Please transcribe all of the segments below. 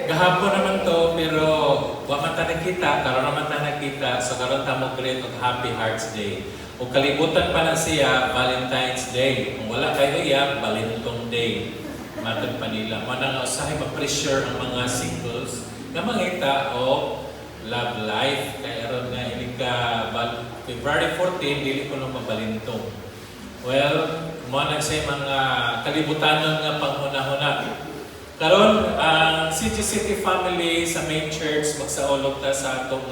Gahapon naman to, pero wa man ta nakita, karon naman ta nakita, so karon ta mo create og Happy Hearts Day. O kalibutan pa na siya, Valentine's Day. Kung wala kayo iya, Valentine Day. Matag pa nila. Manang usahay ma-pressure ang mga singles na mangita o love life. Kaya aron nga, hindi ka, February 14, dili ko nung mabalintong. Well, mga nagsay mga kalibutan nga panghuna-huna. Karon ang City City family sa main church magsaulog ta sa atong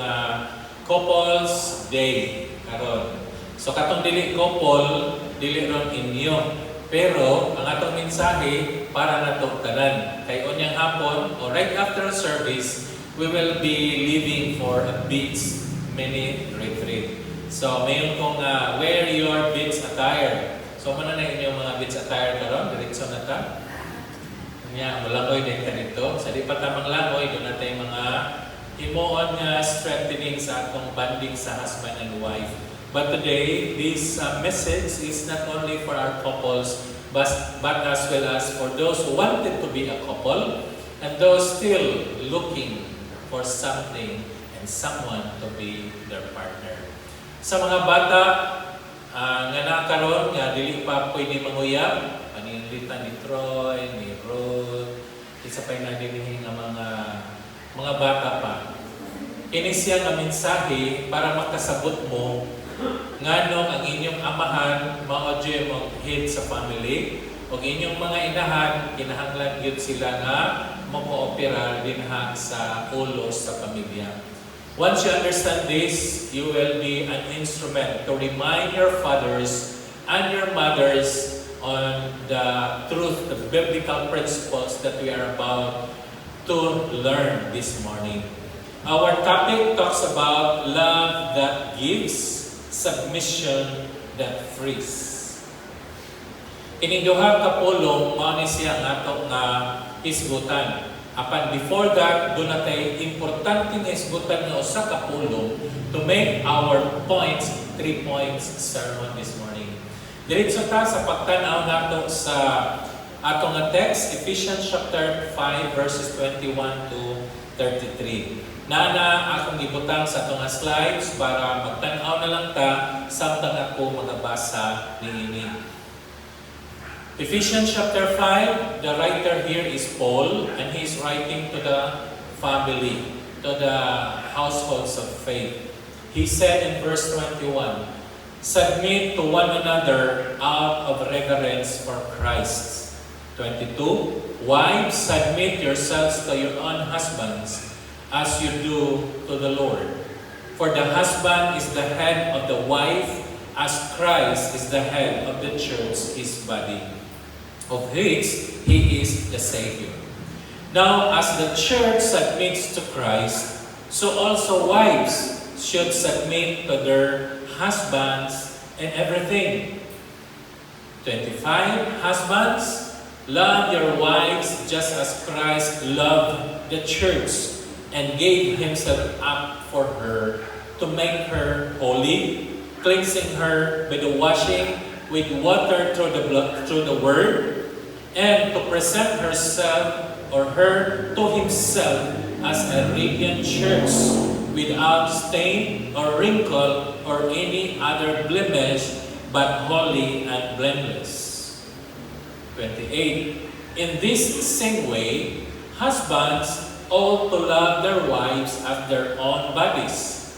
Couples Day karon. So katong dili couple, dili ron inyo. Pero ang atong mensahe para nato tanan. Kay unyang hapon or right after service, we will be leaving for a beach mini retreat. So mayon kong wear your beach attire. So muna na inyong mga beach attire karon, diretso na ta. Nya, malangoy din ka dito. Sa di pa tamang langoy, doon natin mga himuon nga strengthening sa atong bonding sa husband and wife. But today, this message is not only for our couples, but as well as for those who wanted to be a couple and those still looking for something and someone to be their partner. Sa mga bata, nga nakaroon, nga dili pa pwede manguyab, paninilitan ni Troy, ni Ruth, isa pa yung nadilihin ng mga bata pa. Kini siya nga mensahe para makasabot mo ngano ang inyong amahan maodyo mong head sa family o inyong mga inahan kinahanglan gyud sila nga mo-operar dinha sa ulos sa pamilya. Once you understand this, you will be an instrument to remind your fathers and your mothers on the truth, the biblical principles that we are about to learn this morning. Our topic talks about love that gives, submission that frees. Ininduha ka pulong, mao ni siya nga ato nga isgutan. Apan before that, doon natin importante nga isgutan nga usa ka pulong to make our points, 3 points sermon this morning. Diretso ta sa pagtanaw nato sa atong nga text, Ephesians chapter 5 verses 21 to 33. Nana akong gibutang sa atong nga slides para magtanaw na lang ta samtang ako magabasa niini. Ephesians chapter 5, the writer here is Paul, and he is writing to the family, to the households of faith. He said in verse 21, submit to one another out of reverence for Christ. 22, wives, submit yourselves to your own husbands as you do to the Lord. For the husband is the head of the wife, as Christ is the head of the church, his body, of which he is the Savior. Now, as the church submits to Christ, so also wives should submit to their husbands in everything. 25, husbands, love your wives just as Christ loved the church and gave himself up for her to make her holy, cleansing her by the washing with water through the word, and to present herself or her to himself as a radiant church without stain or wrinkle or any other blemish, but holy and blameless. 28. In this same way, husbands ought to love their wives as their own bodies.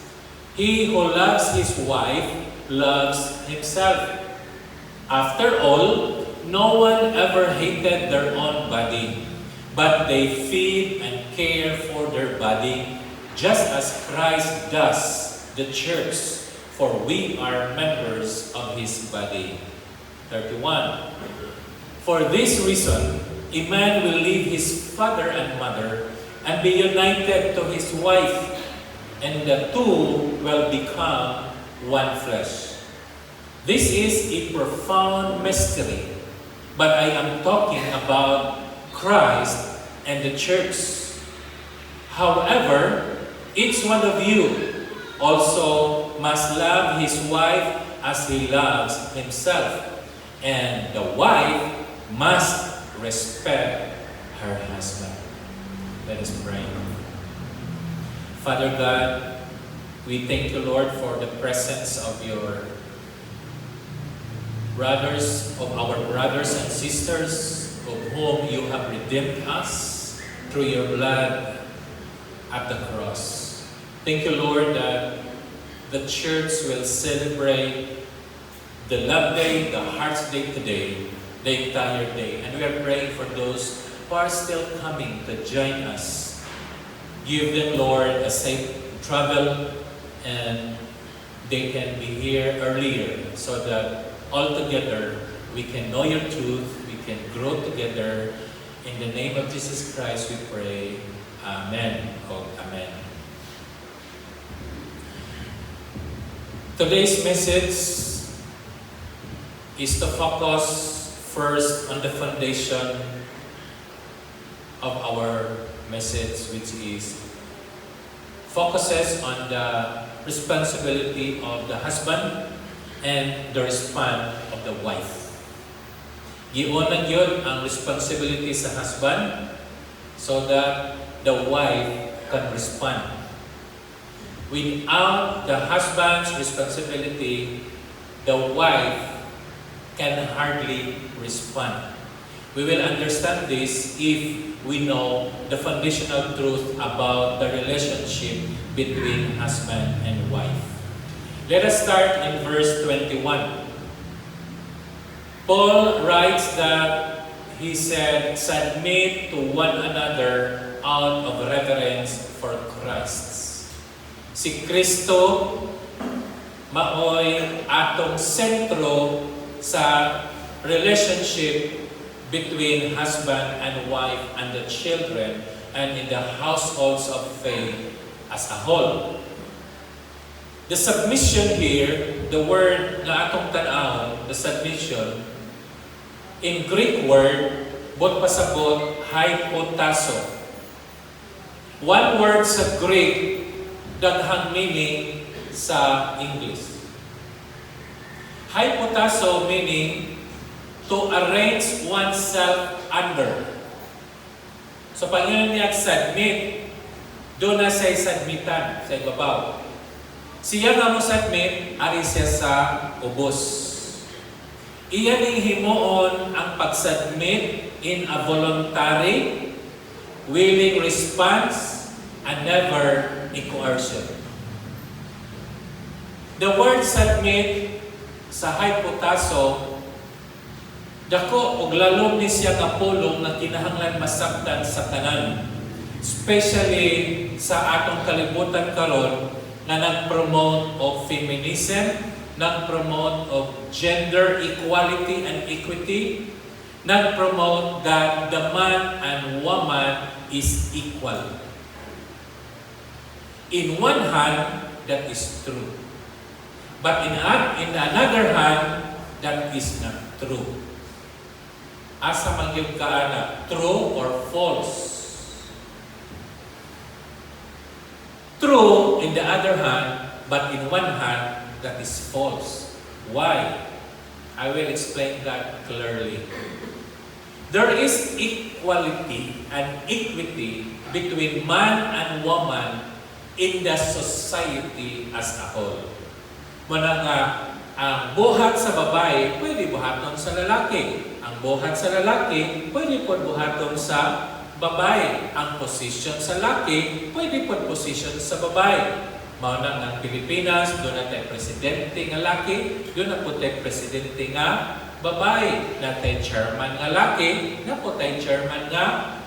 He who loves his wife loves himself. After all, no one ever hated their own body, but they feed and care for their body, just as Christ does the church, for we are members of his body. 31. For this reason, a man will leave his father and mother and be united to his wife, and the two will become one flesh. This is a profound mystery, but I am talking about Christ and the church. However, each one of you also must love his wife as he loves himself, and the wife must respect her husband. Let us pray. Father God, we thank you, Lord, for the presence of your brothers, of our brothers and sisters, of whom you have redeemed us through your blood at the cross. Thank you, Lord, that the church will celebrate the Love Day, the Hearts Day today, the entire day. And we are praying for those who are still coming to join us. Give them, Lord, a safe travel, and they can be here earlier so that all together we can know your truth, we can grow together. In the name of Jesus Christ we pray. Amen. Oh, amen. Today's message is to focus first on the foundation of our message, which is focuses on the responsibility of the husband and the response of the wife. Giunan yun ang responsibility sa husband so that the wife can respond. Without the husband's responsibility, the wife can hardly respond. We will understand this if we know the foundational truth about the relationship between husband and wife. Let us start in verse 21. Paul writes that he said, "Submit to one another out of reverence for Christ." Si Kristo maoy atong sentro sa relationship between husband and wife and the children and in the households of faith as a whole. The submission here, the word na atong tan-awon, the submission, in Greek word, bot pasabot, hypotasso. One word sa Greek, daghang meaning sa English. Hypotasso meaning to arrange oneself under. So pag yun niya submit, doon na siya submitan sa ibabaw. Siya nga mo submit, ari siya sa ubos. Iyan ang himuon ang pag-submit in a voluntary, willing response, and never a coercion. The word submit sa hypotasso, dako og lalom ni siya nga pulong na kinahanglan masabtan sa tanan, especially sa atong kalibutan karon na nag-promote of feminism, nag-promote of gender equality and equity, nag-promote that the man and woman is equal. In one hand, that is true. But in another hand, that is not true. Asa man gyud ka ana, true or false? True in the other hand, but in one hand, that is false. Why? I will explain that clearly. There is equality and equity between man and woman in the society as a whole. Muna nga, ang buhat sa babae, pwede buhaton sa lalaki. Ang buhat sa lalaki, pwede po buhaton sa babae. Ang position sa laki, pwede po position sa babae. Mauna ng Pilipinas, doon natin presidente nga laki, doon na po tayo presidente nga babae. Natin chairman nga laki, na po tayo chairman nga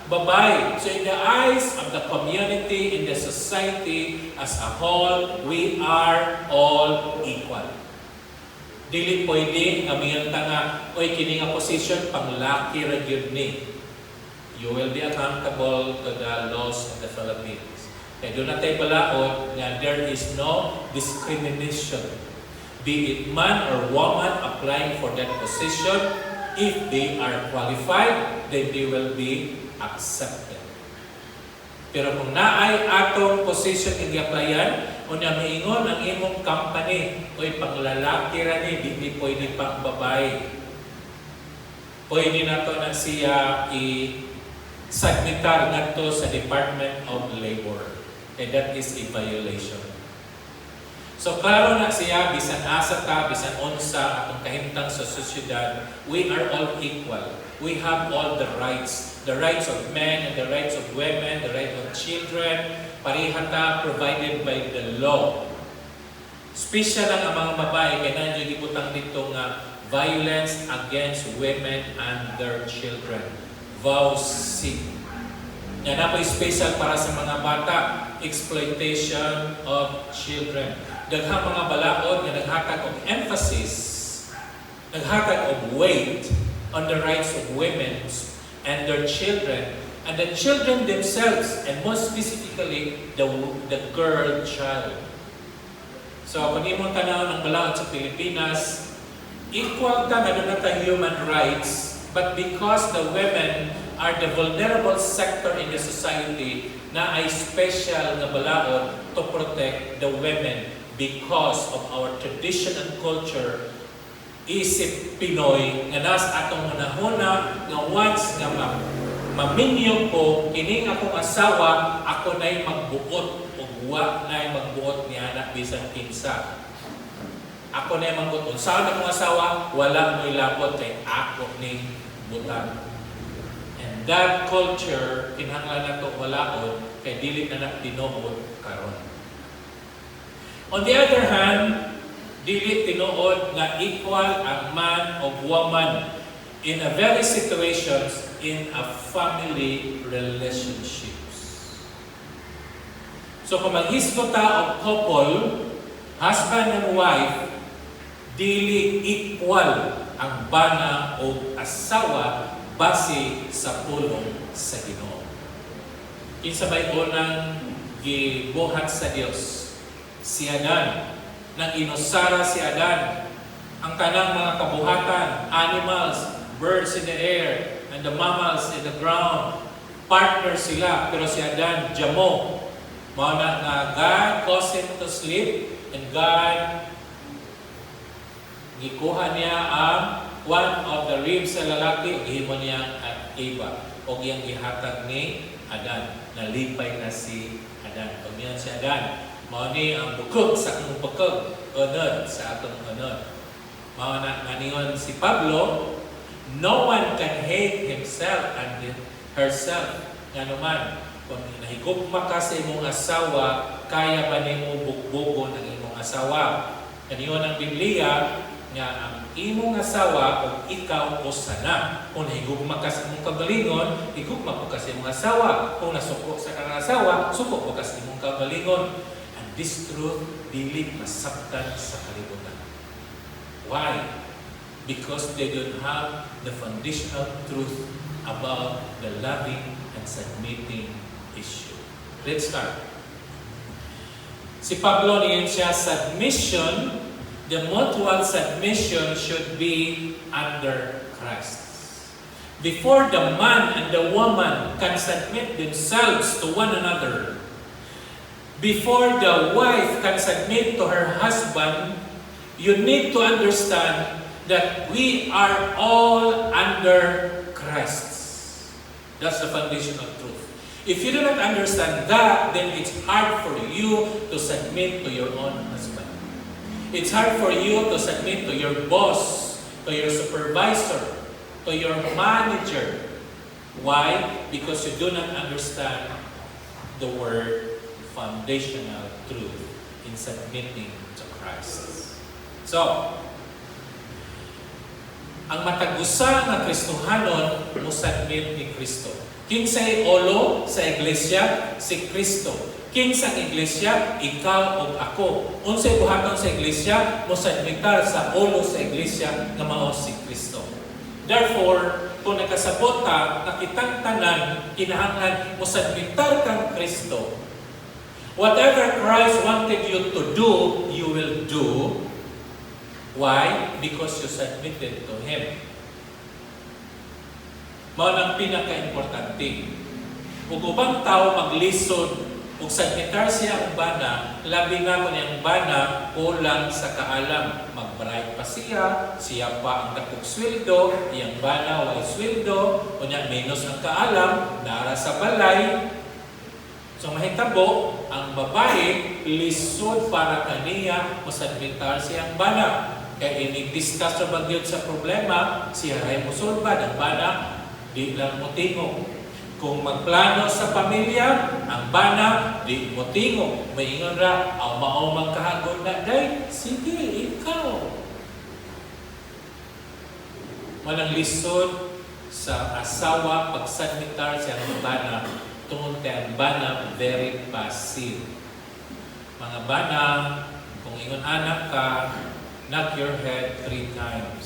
babae. So in the eyes of the community, in the society as a whole, we are all equal. Dili pwede nga miyanta nga, oy kini nga position pang laki ra gyud ni. You will be accountable to the laws of the Philippines. Kaya doon natin balaod na there is no discrimination. Be it man or woman applying for that position, if they are qualified, then they will be accepted. Pero kung naay atong position in applyan, o na maingon ang imong company, o'y panglalaki ra ni, di pwede pang babae. Pwede na to na siya Submitar ngadto sa Department of Labor. And that is a violation. So klaro na siya, bisan asa ta, bisan unsa atong kahimtang sa sosyedad, we are all equal. We have all the rights of men and the rights of women, the rights of children, pareha ta provided by the law. Special lang ang mga babae, kaya nandiyo gibutang dito nga violence against women and their children. VAUSI. Yan na po special para sa mga bata, exploitation of children. Daghang mga balaod nga naghatag og emphasis, naghatag og weight on the rights of women and their children, and the children themselves, and most specifically, the girl child. So, kung imong tanaw ng balaod sa Pilipinas, equal ta na doon ta human rights, but because the women are the vulnerable sector in the society, na ay special na balaod to protect the women because of our tradition and culture, isip Pinoy, nga nas atong hunahuna, nga once nga maminyong ko, kining akong asawa, ako na'y magbuot, o wa na'y magbuot ni anak bisan kinsa. Ako na'y magbuot. Saan akong asawa, wala mo'y labot, kay ako ni butan. And that culture, kinahanglan na ito walaon, kay dili na na tinuod karon. On the other hand, dili tinuod nga equal ang man o woman in a very situations in a family relationships. So kung maghisgo ta og couple, husband and wife, dili equal ang bana o asawa base sa pulong sa Ginoo. Kinsa may unang gibuhat sa Dios? Si Adan. Nang inusara si Adan, ang kanang mga kabuhatan, animals, birds in the air, and the mammals in the ground, partner sila. Pero si Adan, jamo. Mauna nga God caused him to sleep, and God gikuha niya ang one of the ribs sa lalaki, gihimo niya at iba. O iyang gihatag ni Adan. Nalipay na si Adan. Pagmiyan si Adan, mao ni ang bukog sa akong bukog, unod sa atong unod. Mao na nganingon si Pablo, no one can hate himself and herself. Nga naman, kung nahigugma ka sa imong asawa, kaya ba nimo bukbugon ang imong asawa? Ngayon ang Biblia, nga ang imong asawa o ikaw o sana. Kung nahigugma ka sa imong kagalingon, higugma po ka sa imong asawa. Kung nasuko sa kanang asawa, suko po ka sa imong kagalingon. This truth, dili masaktan sa kalibutan. Why? Because they don't have the foundational truth about the loving and submitting issue. Let's start. Si Pablo niyan siya, submission, the mutual submission should be under Christ. Before the man and the woman can submit themselves to one another, before the wife can submit to her husband, you need to understand that we are all under Christ. That's the foundational truth. If you do not understand that, then it's hard for you to submit to your own husband. It's hard for you to submit to your boss, to your supervisor, to your manager. Why? Because you do not understand the word foundational truth in submitting to Christ. So, ang matagusa nga Kristohanon musubmit ni Kristo. Kinsay olo sa iglesia? Si Kristo. Kinsang iglesia? Ikaw o ako. Unsay buhaton sa iglesia? Musubmitar sa olo sa iglesia nga mao si Kristo. Therefore, kung nakasabot ka, nakitang tanan, kinahanglan musubmitar kang Kristo. Whatever Christ wanted you to do, you will do. Why? Because you submitted to Him. Mao nang pinaka-importante. Kung ubang tao maglisod, kung submitar siya ang bana, labi nga ko niyang bana, kulang sa kaalam, bright pa siya pa ang dakong sweldo, iyang bana way sweldo, unya menos ang kaalam, nara sa balay. So mahitabo, ang babae, lisod para kaniya, masadmitar siyang bana. Kaya ini-discuss na bagyod sa problema, siya rin musulba, ang bana, di lang mo tingog. Kung magplano sa pamilya, ang bana, di mo tingog. Maingon ra, mao magkahagod na, day, sige, ikaw. Walang lisod sa asawa, pagsadmitar siya ng bana, tungkol kay ang bana, very passive. Mga bana, kung ingon anak ka, knock your head 3 times.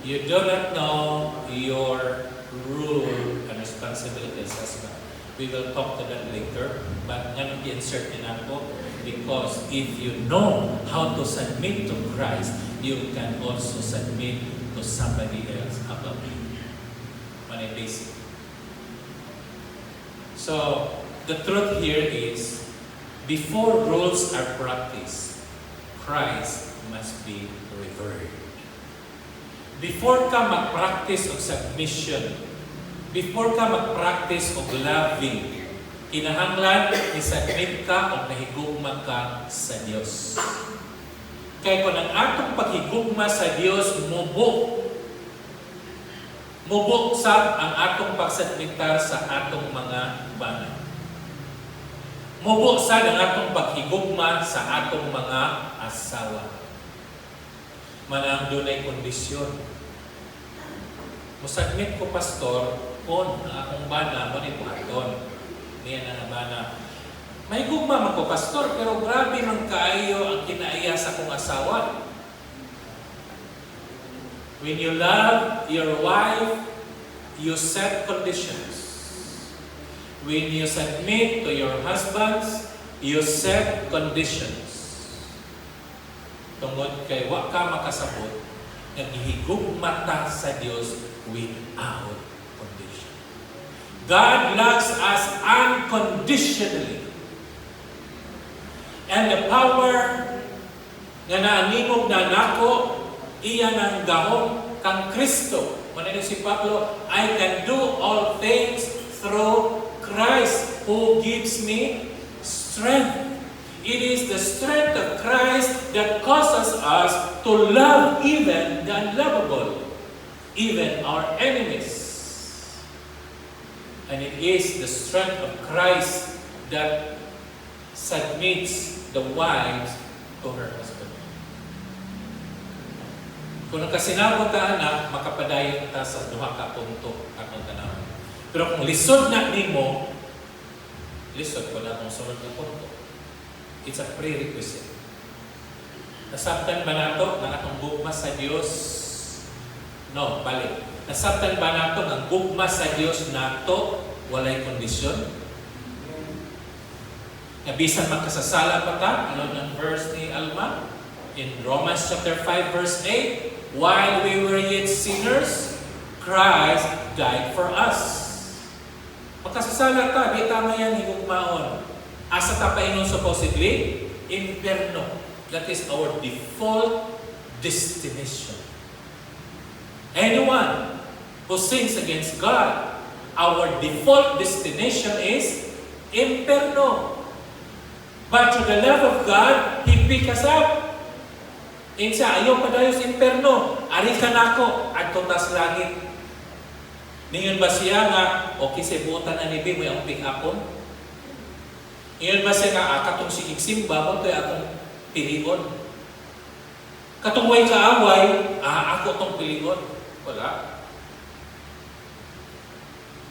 You do not know your rule and responsibility as husband. We will talk to that later, but ngayon i-insert din ako because if you know how to submit to Christ, you can also submit to somebody else above you. Manay basic. So, the truth here is, before rules are practiced, Christ must be revered. Before ka mag-practice of submission, before ka mag-practice of loving, kinahanglan isubmit ka o nahigugma ka sa Diyos. Kaya kung ang atong paghigugma sa Diyos, mubok sa ang atong pagsubmitar sa atong mga bana. Mubok sa ang atong paghigugma sa atong mga asawa. Manang dunay kondisyon. Musagmit ko, pastor, kung ang akong bana mo ni pardon. Niya na bana. May gugma man ko, pastor, pero grabe man kaayo ang kinaiya sa akong asawa. When you love your wife, you set conditions. When you submit to your husbands, you set conditions. Tungod kay wa ka makasabot, naghihigugmata sa Diyos without condition. God loves us unconditionally. And the power nga naanimog na nako, iya ng gahom kang Kristo. Manay si Pablo, I can do all things through Christ who gives me strength. It is the strength of Christ that causes us to love even the unlovable, even our enemies. And it is the strength of Christ that submits the wives to her husband. Kung nagkasinabot ta anak, makapadayon ta sa duha ka punto atong tanaw. Pero kung lisod na nimo, lisod ko na kung sunod na punto. It's a prerequisite. Nasabtan ba nato ng atong gugma sa Diyos? No, balik. Nasabtan ba nato ng gugma sa Diyos nato walay kondisyon? Nabisan magkasasala pa ta, ano ng verse ni Alma? In Romans chapter 5 verse 8, while we were yet sinners, Christ died for us. Magkasasala ta, di tama yan higugmaon. Asa ta painon supposedly? Inferno. That is our default destination. Anyone who sins against God, our default destination is inferno. But through the love of God, He pick us up. Insa, ayaw pa dayo sa inferno. Ari ka na ako, at tutas langit. Ningon ba siya nga, okay, sibutan na nibi, may ang pick upon? Iyon ba siya nga, katong sigig simba, kung ito'y akong piligon. Katong way kaaway, ako itong piligon. Wala.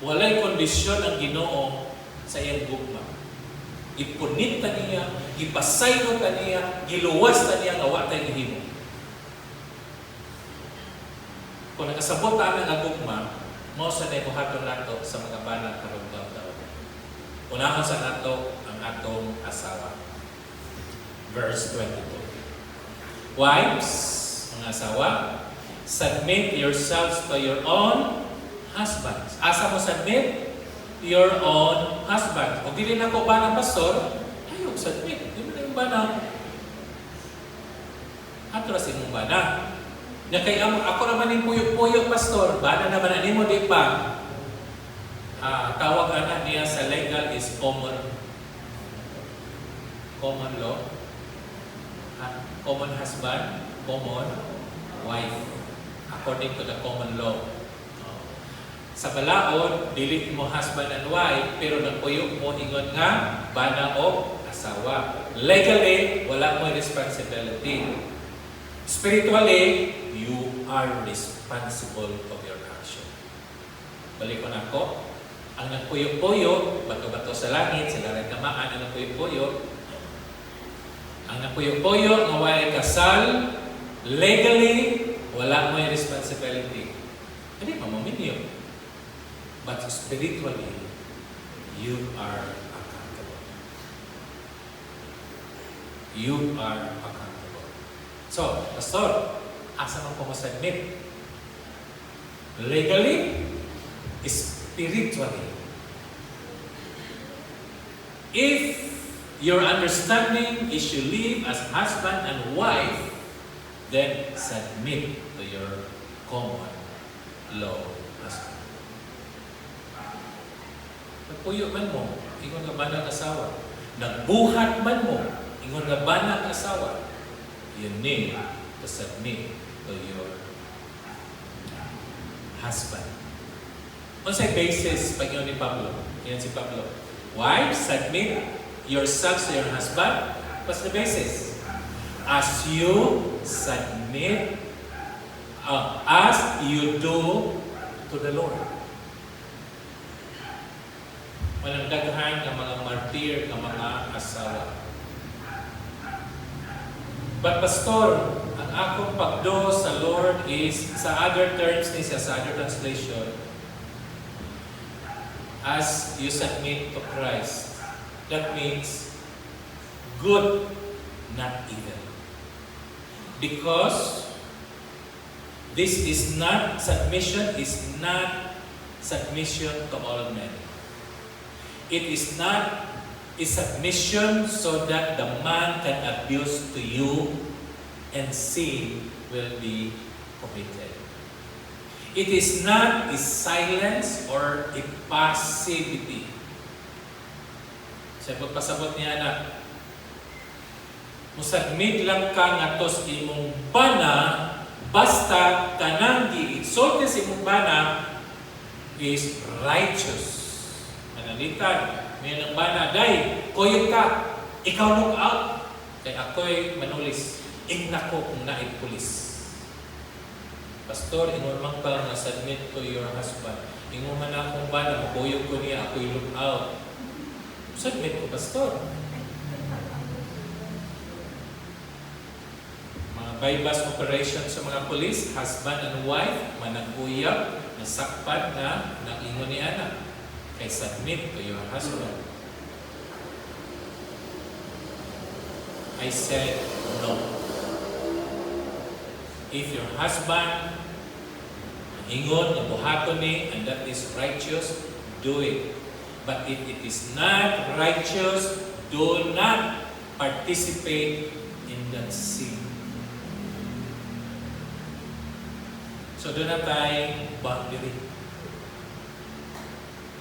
Walay kondisyon ang Ginoo sa iyang gugma. Ipunit ta niya, ipasaylo ta niya, giluwas ta niya nga wa tayo gihimo. Kung nakasabot ta ang gugma, mo sa nebuhaton nato sa mga banal karong taon. Unahon sa nato ang atong asawa. Verse 22. Wives, mga asawa, submit yourselves to your own husbands. Asa mo submit? Your own husband. O dili na ko ba ng pastor? Ayaw, submit. Di mo na yung ba na? Ato sa imong bana. Nya kay ako naman yung puyo-puyo, pastor. Bana naman ani mo di pa. Tawag ana niya sa legal is common law. Common husband, common wife. According to the common law. Sa balaod, dili mo husband and wife, pero nagpuyo mo ingon nga bana o asawa. Legally, wala mo responsibility. Spiritually, you are responsible of your action. Balik ko na ako. Ang nagpuyo-puyo, bato-bato sa langit, sila rin tamaan ang nagpuyo-puyo. Ang nagpuyo-puyo, nga walay kasal, legally, wala mo responsibility. Hindi mamaminyo. But spiritually, you are accountable. You are accountable. So, pastor, asa man ko masubmit? Legally, spiritually. If your understanding is you live as husband and wife, then submit to your common law husband. Nagpuyo man mo, ingon nga banang asawa. Nagbuhat man mo, ingon nga banang asawa. You need to submit to your husband. Unsay basis pag yun ni Pablo? Yan si Pablo. Wives, submit yourselves to your husband. What's the basis? As you submit, as you do to the Lord. Walang daghan ng mga martir, ng mga asawa. But pastor, ang akong pagdo sa Lord is, sa other terms ni sa other translation, as you submit to Christ. That means good, not evil. Because this is not, submission is not submission to all men. It is not a submission so that the man can abuse to you and sin will be committed. It is not a silence or a passivity. Sa pagpasabot niya na, musagmig lang ka nga tos imong bana, basta kanang gi-exalted sa imong bana is righteous. Manalitan, may nang bana, day, koyot ka, ikaw look out. Kaya ako'y manulis, ingna ko kung naib pulis. Pastor, ingon man ka na submit to your husband. Ingon man akong bana, makoyot ko niya, ako'y look out. Submit ko, pastor. Mga bypass operation sa mga polis, husband and wife, managuyab, nasakpan na, nag-ingon ni anak. Kay submit to your husband. I said no. If your husband ingon na buhaton ni and that is righteous, do it. But if it is not righteous, do not participate in that sin. So doon na tayong boundary.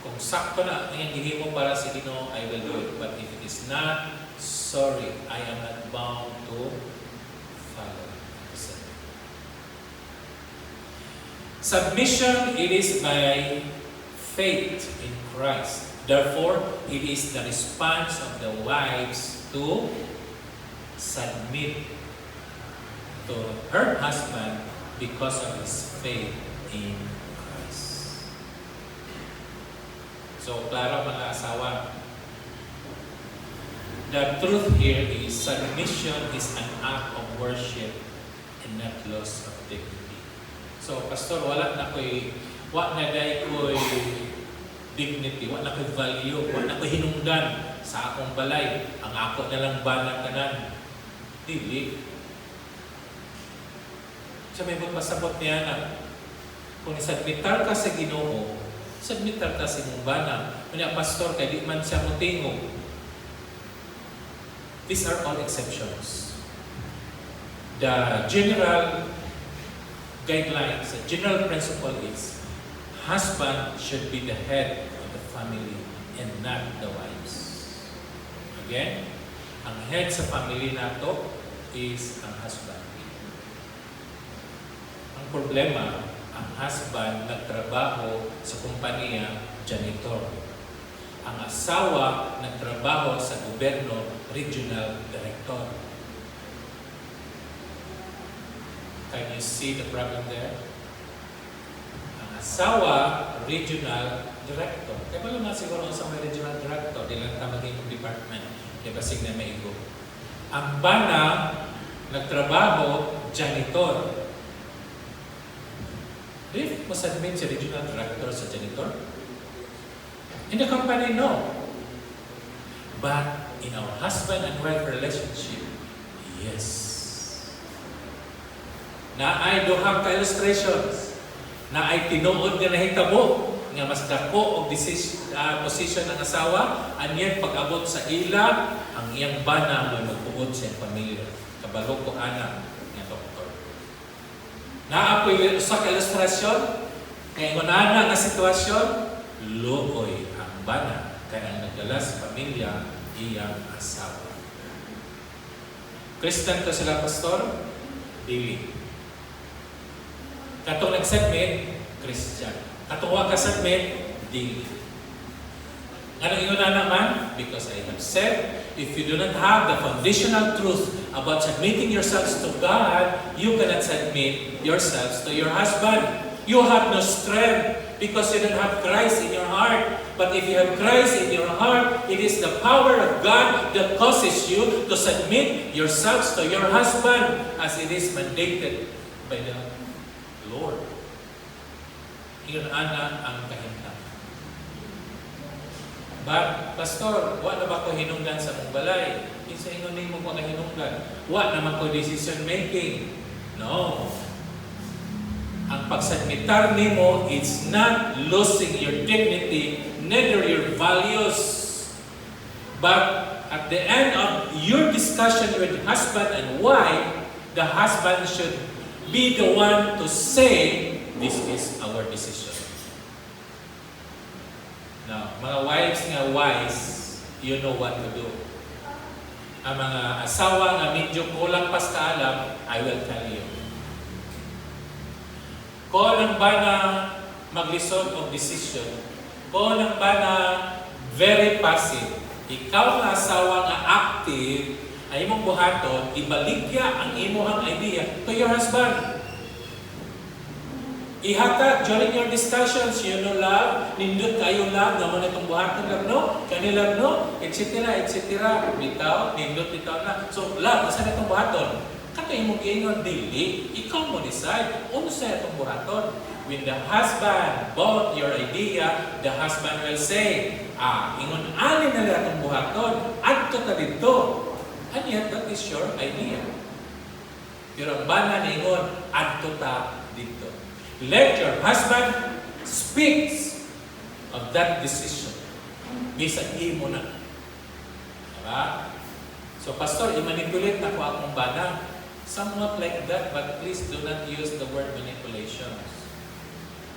Kung sakto na ang hindi mo para sa Ginoo, I will do it. But if it is not, sorry, I am not bound to follow. Submission, it is by faith in Christ. Therefore, it is the response of the wives to submit to her husband because of his faith in Christ. So, klaro mga asawa, the truth here is submission is an act of worship and not loss of dignity. So, pastor, wala na ko'y dignity, wala na ko'y value, wala na ko'y hinungdan sa akong balay. Ang ako na lang banang kanan. Dili. So, may magpasabot niya na, kung isagmitar ka sa Ginoo, submitar ka sa imong bana. Kanya, pastor, kaya di man siya mutingog. These are all exceptions. the general guidelines, the general principle is husband should be the head of the family and not the wives. Again, ang head sa family nato is ang husband. Ang problema, ang husband nagtrabaho sa kumpanya, janitor. Ang asawa nagtrabaho sa gobyerno, regional director. Can you see the problem there? Ang asawa, regional director. Kaya ba naman siguro sa may regional director, di lang tama yung department, di ba signa may igo. Ang bana, nagtrabaho, janitor. If mo submit si regional director sa janitor? In the company, no. But in our husband and wife relationship, yes. Na ay duhang ka illustrations, na ay tinuod nga nahitabo, nga mas dako og position ng asawa, anyan pag-abot sa ila, ang iyang bana mo magpuod sa pamilya. Kabalo ko anak nga doktor. Naapoy sa ilustrasyon, kay ngunana nga sitwasyon, luoy ang bana, kaya ang nagdala sa pamilya, iyang asawa. Christian to sila, pastor? Dili. Katong nag-submit, Christian. Katong wa ka-submit, dili. Ano ingon na naman? Because I have said, if you do not have the foundational truth about submitting yourselves to God, you cannot submit yourselves to your husband. You have no strength because you don't have Christ in your heart. But if you have Christ in your heart, it is the power of God that causes you to submit yourselves to your husband as it is mandated by the Lord. Iyon ana ang kahintang. But, pastor, wa na ba ko hinungdan sa mong balay? Isa ingon ni mo ko nga hinungdan. Wa naman ko decision making. No. Ang pagsubmitar nimo, it's not losing your dignity, neither your values. But at the end of your discussion with husband and wife, the husband should be the one to say, this is our decision. Now, mga wives nga wise, you know what to do. Ang mga asawa nga medyo kulang pas kaalam, I will tell you. Kung ang ba na mag-result of decision, kung ang ba na very passive, ikaw nga asawa nga active, ay imong buhaton, ibaligya ang imuhang idea to your husband. Ihatag during your discussions, you know love, nindot kayo love, naman itong buhaton lang no, kanilang no, etc. etc. Bitaw, nindot bitaw na. So love, saan itong buhaton? Kato imong ingon, dili, ikaw mo decide, ano sa itong buhaton? When the husband bought your idea, the husband will say, ingon ani na lang itong buhaton, adto ta dito. And yet, that is your idea. Pero ang bana na ingon, adto ta dito. Let your husband speak of that decision. Bisan imo na. Diba? So, pastor, i-manipulate na ko akong bana. Somewhat like that, but please do not use the word manipulation.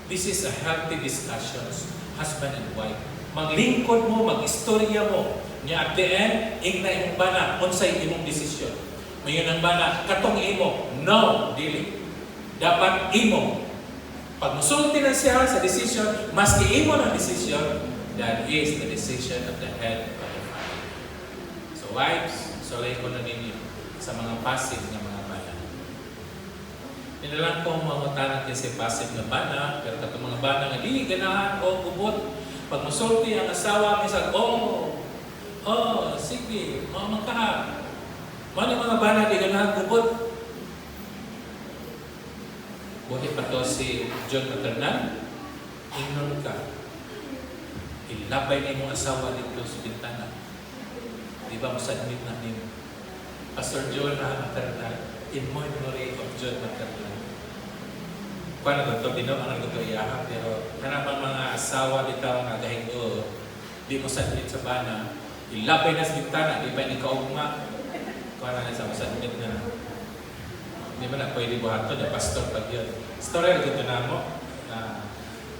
This is a healthy discussions, husband and wife. Maglingkod mo, mag-istorya mo. Nya at the end, igna imong bana, unsay imong desisyon. Mayon ang bana, katong imo, no, dili. Dapat imo. Pag musulti na siya sa decision, maski imo ng decision, that is the decision of the head of the family. So wives, solay ko na ninyo sa mga passive na mga bana. Pinalang ko mga tanang kasi passive na bana, pero katong mga bana nga, di, ganahan o kubot. Pag musulti ang asawa, misag, sige, magkaha. Mga mga bana, di ganahan kubot. Buhay pa to si John Maternal, ingnon ka. Ilabay na yung asawa dito sa bintana. Di ba masadmit na nimo? Pastor John Maternal, in memory of John Maternal. Paano ba ito? Ang ito iyahan. Pero kanang mga asawa dito nga gahingo, di mo sadmit sa bana, ilabay na sa bintana, di ba ni kaugma? Paano na sa masadmit na. Hindi ba na pwede buhaton, yung pastor pag yun. Storya, gito na mo.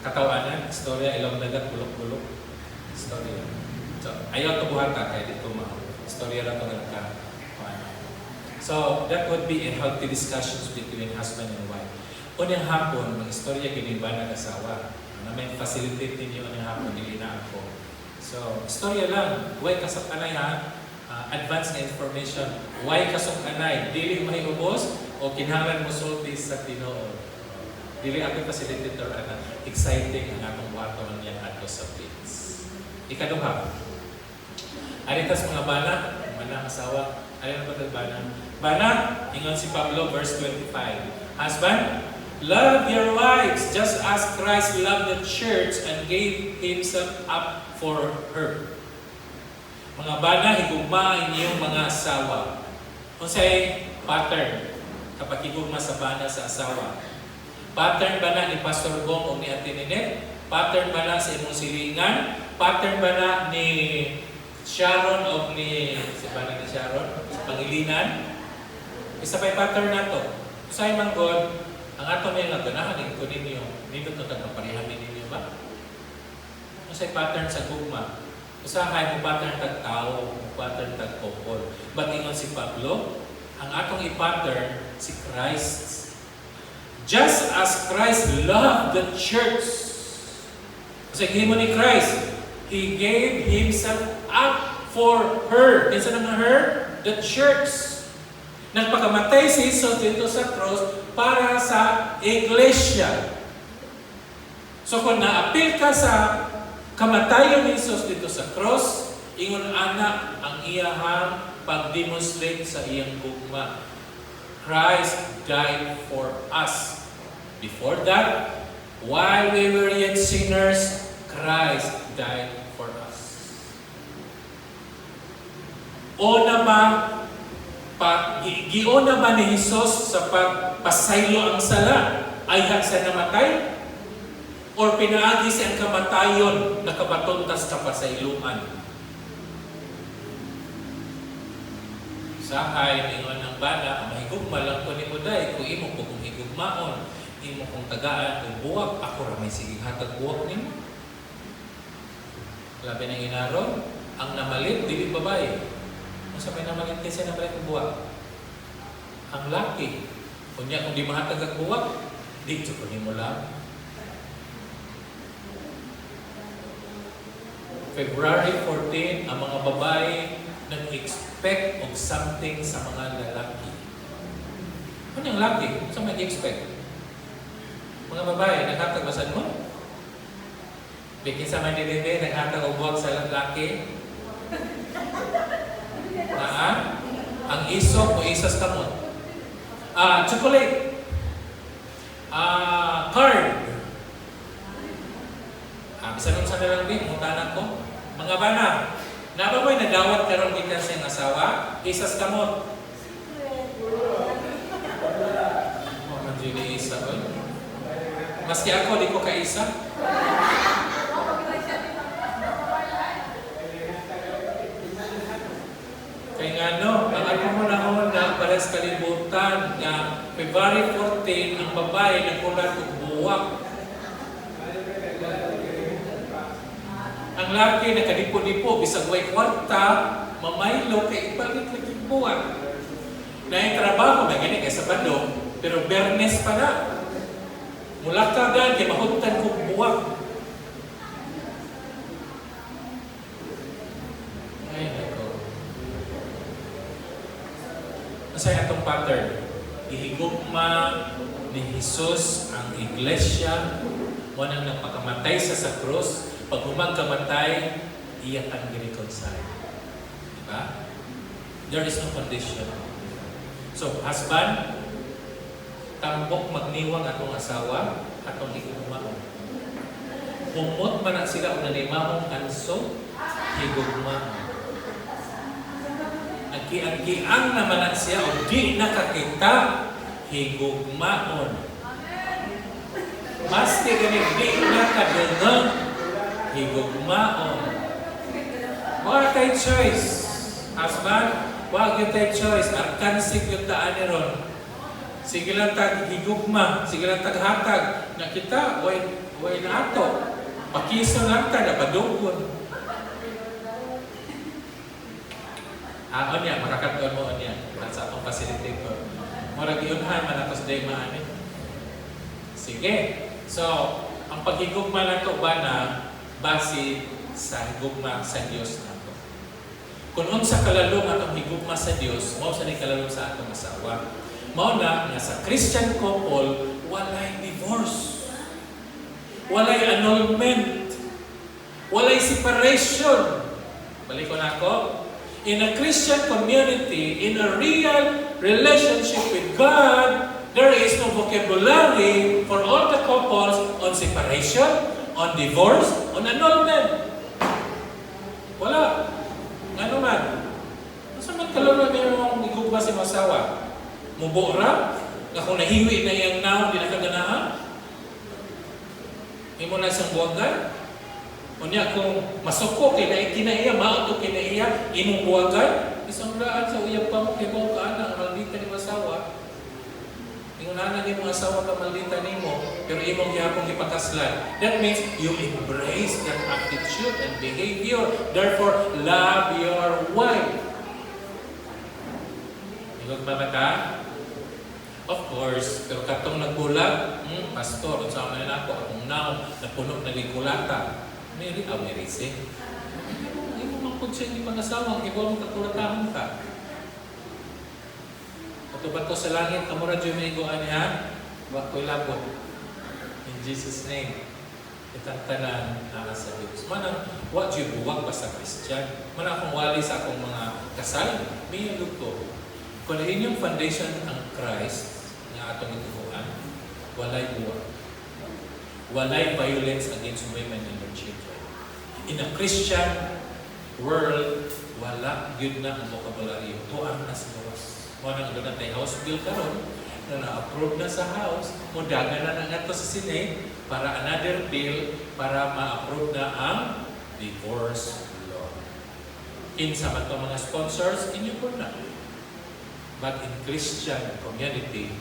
Katawanan, storya, ilong dagat, bulok-bulok. Storya. So, ayaw ito buhata, kaya dito storya lang ito nagka. So, that would be a healthy discussions between husband and wife. Unyang hapon, mga istorya giniba ng asawa. Na may facilitate ninyo unyang hapon, hindi na ako. So, istorya lang. Huwag kasok kanay ha. Advance na information. Huwag kasok kanay. Dili may ubos o kinahanglan mo sulti sa Tinoo. Dili ako facilitator na exciting ang atong wato ng yan ato sa Pins. Ikaduha. Aritas mga bana, manang asawa. Ano na ba bana? Bana, ingon si Pablo, verse 25. Husband, love your wives just as Christ loved the church and gave Himself up for her. Mga bana, higugma inyong mga asawa. Kung sa'y pattern, kapag higugma sa bana sa asawa. Pattern ba na ni Pastor Gong o ni Ate Ninette? Pattern ba na sa imong silingan? Pattern ba na ni Sharon o ni ni Sharon? Sa Pangilinan? Isa pa'y pattern na to. Sa imang God, ang ato may nga ganahan, ko ninyo. Dito ito tagpaparihamin ninyo ba? Masa'y pattern sa gugma. Usahay mo pattern tag-tao, pattern tag-couple. But ingon si Pablo, ang atong i-pattern si Christ. Just as Christ loved the church. Kasi himo ni Christ, He gave Himself up for her. Kinsa naman her? The church. Nagpakamatay si Jesus dito sa cross para sa iglesia. So kung naapil ka sa kamatayon ni Jesus dito sa cross, ingon ana ang iyahang pag-demonstrate sa iyang gugma. Christ died for us. Before that, while we were yet sinners, Christ died for us. Giuna ba ni Jesus sa pagpasaylo ang sala? Ayhan sa namatay? Or pinaagi siya ang kamatayon na kabatuntas sa pasayluan? Sahay, ningon ang bana, mahigugma lang ko ni Muday, kung imo ko kung higugmaon, imo kong tagaan, kung buwag, ako ramay sige hatag buwag nimo. Labi ng inaron, ang namalit, dili babae. Kung sa may namalit kasi namalit ang buwag. Ang laki, kunya kung di mahatag ang buwag, dito ko nimo lang. February 14, ang mga babae nag-expect of something sa mga lalaki. Ano yung lalaki? Saan mag-expect? Mga babae, naghatag basan mo? Bikin sa Manilinde, naghatag o buwag sa lalaki? Ang isok o isas kamot? Chocolate. Card. Bisa nung sa nalang din, mutanan ko. Mga bana, naba mo'y nagawat karon kita sa iyong asawa, isas kamot. Manjili isa ko. Maski ako, di ko kaisa. Kaya nga no, ang ako mo na para sa kalibutan na February 14, ang babae nagkulat og buwak. Ang laki nakadipo-dipo, bisag way kwarta, mamaylo kay ipalit lagi buwak. Na yung trabaho na gani kay Sabado, pero Bernes pa na. Mula kagad kay mahutan ko buwak. Ay, nako. Masaya itong pattern. Ihigugma ni Jesus ang iglesia, wanang nagpakamatay sa krus. Pag humagkamatay, iyak ang gireconcile. Diba? There is no condition. So, husband, tambok magniwang atong asawa, atong higugmaon. Humot man na sila o nanimahong anso, higugmaon. Nagkiang naman na siya o di nakakita, higugmaon. Maski ganit di nakadungang, higugmaon. Wag tayo choice. Husband, wag yung tayo choice. Arkansig yung daan ni Ron. Sige lang tag-higugma, sige lang tag-hatag. Na kita, way na ato. Pakiso lang ta, napadugon. O niya, makakatuan mo niya. Sa atong facilitator. Marag iunhan man ako sa day maani. Sige. So, ang paghigugma na ito ba na base sa higugma sa Diyos na ito? Kung unsa kalalong atong higugma sa Diyos, mao sa ni kalalong sa atong asawa. Mao na nga sa Christian couple, walay divorce. Walay annulment. Walay separation. Balik ko na ako. In a Christian community, in a real relationship with God, there is no vocabulary for all the couples on separation, on divorce, on annulment. Wala. Nga naman. Masa man kalala niyo yung igugma si masawa? Mubora? Nga kung nahiwi na iyang naon, di nakaganahan? Imo na isang buwagan? Unya kung masuko kay na kinaiya, mauto kay na iya, imong buwagan, isang daan sa uyab pa mo kay mo ka ana, maldita ni masawa. Ingunanan ni mga asawa ka maldita nimo, pero imong gihapon ipakaslan. That means you embrace that attitude and behavior. Therefore, love your wife. Igog ba ka? Of course, pero katong nagbulag, pastor, unsa man nako akong naon, napuno na gikulata. Mary, Mary say. Hindi mo mangkod siya hindi pangasawa, ibaw mo kakulatahan ka. Katubat ko sa langit, kamura dyan may iguan niya, wak ko'y labot. In Jesus' name, itang tanan na sa Diyos. Manang, wak dyan buwag ba sa Christian? Manang akong wali sa akong mga kasal, may luto. Kung inyong foundation ang Christ, nga atong itubuan, walay buwag. Walay violence against women and their children. In a Christian world, wala yun na ang vocabulary. Tuang na sa gawas. Kung doon natin house bill karon na na-approve na sa house, mudagan na nga ito sa Senate para another bill para ma-approve na ang divorce law. Kinsa man itong mga sponsors, inyo po na. But in Christian community,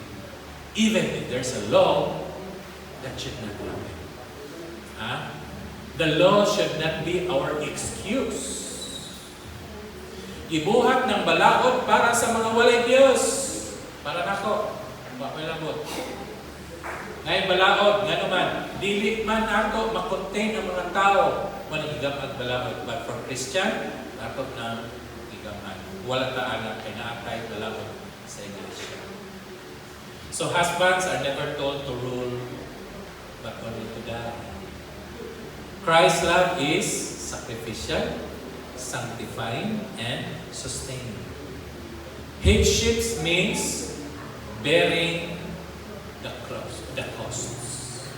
even if there's a law, that should not happen. The law should not be our excuse. Ibuhat ng balaod para sa mga walay Diyos. Para nako, papalabot. Ngayon balaod, nga naman, dili man ato makontain ang mga tao manigam at balaod. But for Christian, ato na higaman. Wala taana kay naatay balaod sa iglesia. So husbands are never told to rule, but only to die. Christ's love is sacrificial, sanctifying, and sustaining. Headship means bearing the cross, the costs.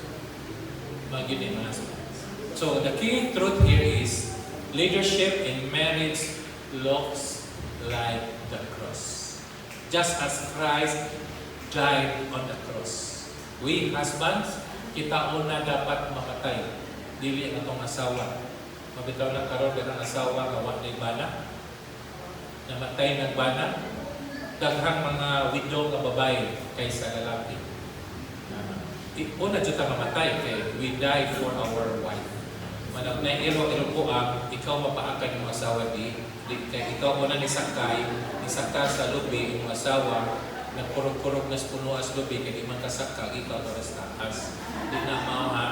Mga husbands. So the key truth here is leadership in marriage looks like the cross. Just as Christ died on the cross. We husbands, kita una dapat makatay. Dili ang atong asawa. Mabitaw na karon ang asawa nga wa nay bana. Namatay ng bana. Daghang mga widow nga babae kaysa lalaki. Una jud ta mamatay kay we die for our wife. Manang nairo ko ikaw mapaakan yung asawa di kay ikaw una ni sakay sa lubi yung asawa nagkurog-kurog na puno as lubi kay di man kasakag ikaw oras taas. Di na mao ha.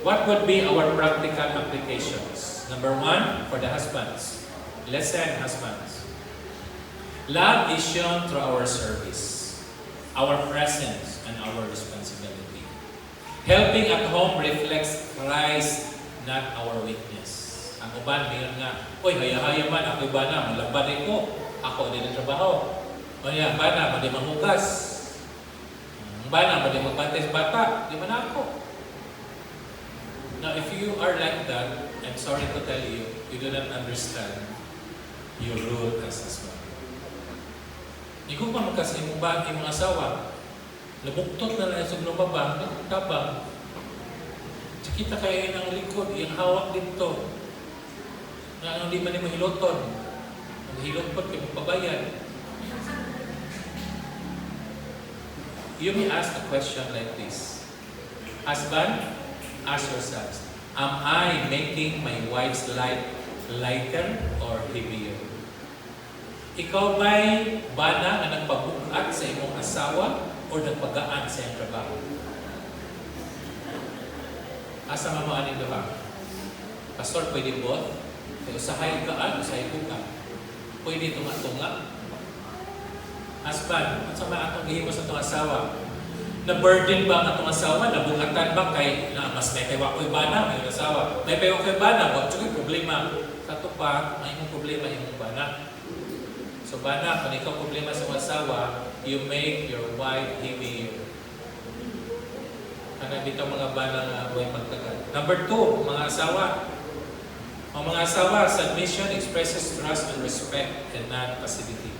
What would be our practical applications? Number 1, for the husbands. Listen, husbands. Love is shown through our service, our presence, and our responsibility. Helping at home reflects Christ, not our weakness. Ang uban, mayroon nga, uy, haya-haya man, ako'y bana, malabad ko. Ako din ang trabaho. O yan, bana, mali manghugas. Bana, mali magbantay sa bata. Di man ako. Now, if you are like that, I'm sorry to tell you, you do not understand your role as husband. Ikaw pa magkasa imong ba, imong asawa, nabuktot na lang sa lumabang, tabang. Kita kayo ng likod, yung hawak dito. Na hindi man yung mahiloton. Ang hilot pa, kayo magpabayan. You may ask a question like this. Husband, ask yourselves, am I making my wife's life lighter or heavier? Ikaw ba'y bana na nagpabukat sa imong asawa o nagpagaan sa iyong trabaho? Asa mamaanin doha? Pastor, pwede both? Kaya usahay kaan, usahay bukat. Pwede tunga-tunga. Husband, at sa mga atong gihimo sa itong asawa, na-burden ba ang atong asawa? Nabungatan ba kay na mas may kaywa ko'y bana, may asawa? May kaywa ko'y bana, wag tsukay problema. Sa ito pa, may imong problema imong bana. So bana, kung ikaw problema sa asawa, you make your wife heavier. Kana dito mga bana nga way magtagal. Number 2, mga asawa. Ang mga asawa, submission expresses trust and respect and not passivity.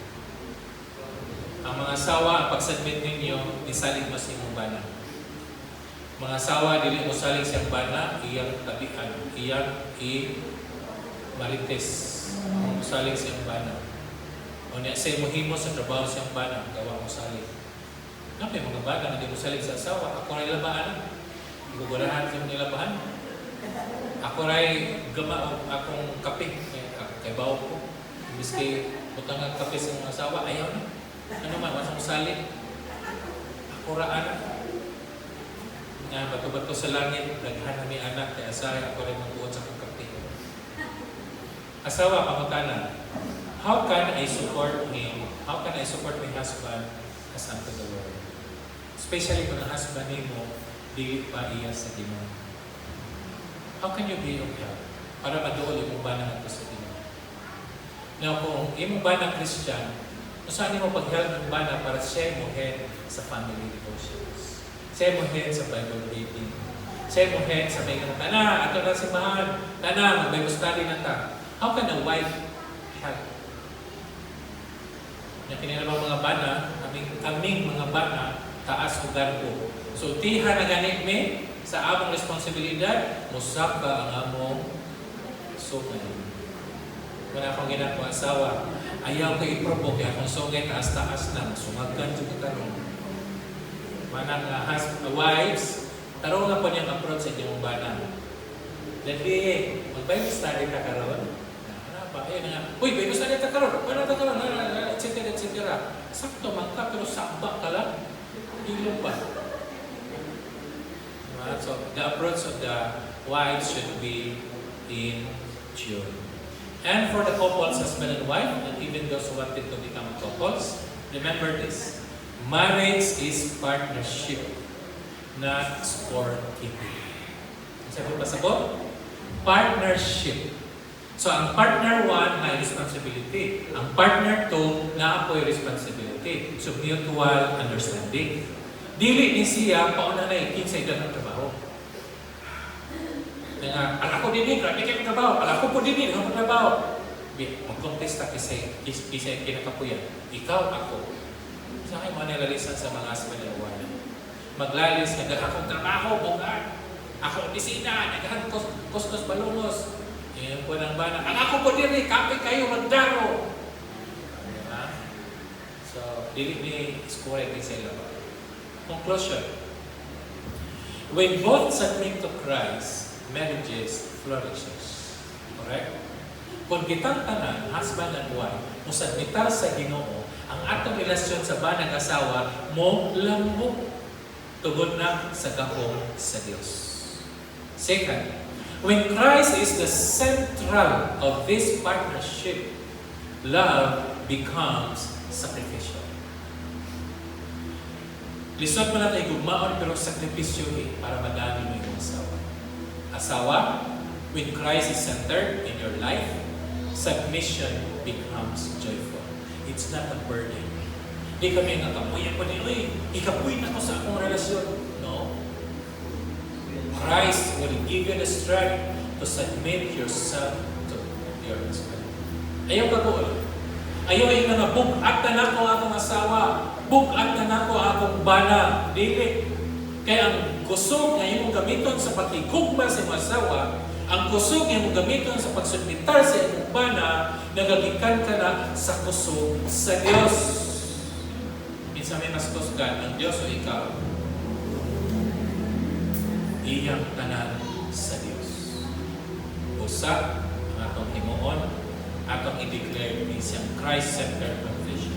Ang mga asawa, ang pag-submit ninyo, isalig mo sa inyong bana. Mga asawa, dili mo salig siyang bana, iyang tabian, iyang i-marites. Ang salig siyang bana. O niya, say mo himo sa trabaho siyang bana, gawa mo salig. May mga bana na di mo salig sa asawa, ako rin labaan. Igugurahan sa nilabahan. Ako rin gama akong kape, kay bawo ko. Ibig kay butang ang kape sa mga asawa, ayaw na. Ano man, masang salig. Ako raan. Nga, bato-bato sa langit, daghan na ni anak, kaya asawa, ako rin magbuot sa akong kape. Asawa, pangutanan. How can I support him? How can I support my husband as unto the Lord? Especially kung ang husband mo, di pa iya sa Ginoo. How can you be of help? Para maduol yung ba na sa Ginoo. Now, kung yung ba na Christian, kung saan mo pag-help ng bana para siya mo head sa family devotions. Siya mo head sa Bible reading. Siya mo head sa may tana, ato na si Mahan, tana, mag-Bible study na ta. How can a wife help? Yung kinilabang mga bana, aming mga bana, taas o garbo. So, tiha na ganit mi, sa among responsibilidad, musaka ang among sugay. Wala akong ginagawa asawa, ayaw ko i-provoke, kaya akong sugay taas-taas na, sumagkan sa katarong. Manang wives, tarong nga po niyang approach sa inyong bana. Dati, mag-Bible study ka karon. Ayun nga, uy, Bible study ka karon, wala ka karon, etc. Sakto man ka, pero samba ka lang. Ilong pa. So, the approach of the wives should be in tune. And for the couples, husband and wife, and even those who wanted to become couples, remember this. Marriage is partnership, not scorekeeping. Sabi pa sabot? Partnership. So, ang partner 1 may responsibility. Ang partner 2 na apoy responsibility. So, mutual understanding. Dili ni siya, pauna na ikin sa ito ng trabaho. Pala ko din grabe kayo trabaho. Pala ko po din ang trabaho. Magkontesta kasi kinakapuyan. Ikaw, ako. Sa akin, manilalisan sa mga husband and wife. Maglalis, nagkakakong trabaho, bugat. Ako, opisina, nagkakang kustos balungos. Yan po ng bana. Ang ako po din, kapit kayo, magdaro. So, dili ni score ni sila. Conclusion. When both submit to Christ, marriages flourishes. Correct? Kung kitang tanan, husband and wife, musabmitar sa Ginoo, ang atong relasyon sa banang asawa mo lambok tugod na sa gahom sa Dios. Second, when Christ is the central of this partnership, love becomes sacrificial. Lisod mo lang ay gugmaon pero sakripisyo para madami mo yung asawa. Asawa, when Christ is centered in your life, submission becomes joyful. It's not a burden. Di kami nga kapuyan ko din, ikapuyin ako sa akong relasyon. No. Christ will give you the strength to submit yourself to your husband. Ayaw ka ko. Ayaw yung nga bugat na ako akong asawa. Bugat na ako akong bana. Dili. Kaya ang kusog nga yung gamiton sa pakigugma sa iyong asawa, ang kusog nga yung gamiton sa pagsubmitar sa iyong bana, nagagikan ka na sa kusog sa Diyos. Kinsa may mas kusgan, ang Diyos o ikaw? Iyang tanan sa Diyos. Usa ang atong himuon, atong i-declare ni siyang Christ-centered vision.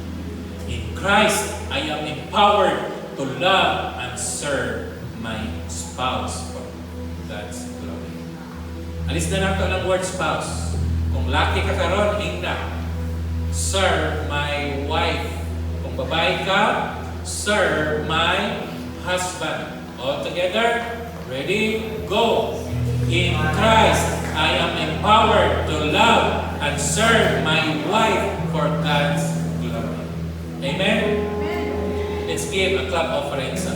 In Christ, I am empowered to love and serve my spouse for God's glory. Alis na nato ng word spouse. Kung laki ka karon, ingna. Serve my wife. Kung babae ka, serve my husband. All together, ready, go. In Christ, I am empowered to love and serve my wife for God's glory. Amen? Let's give a clap offering sa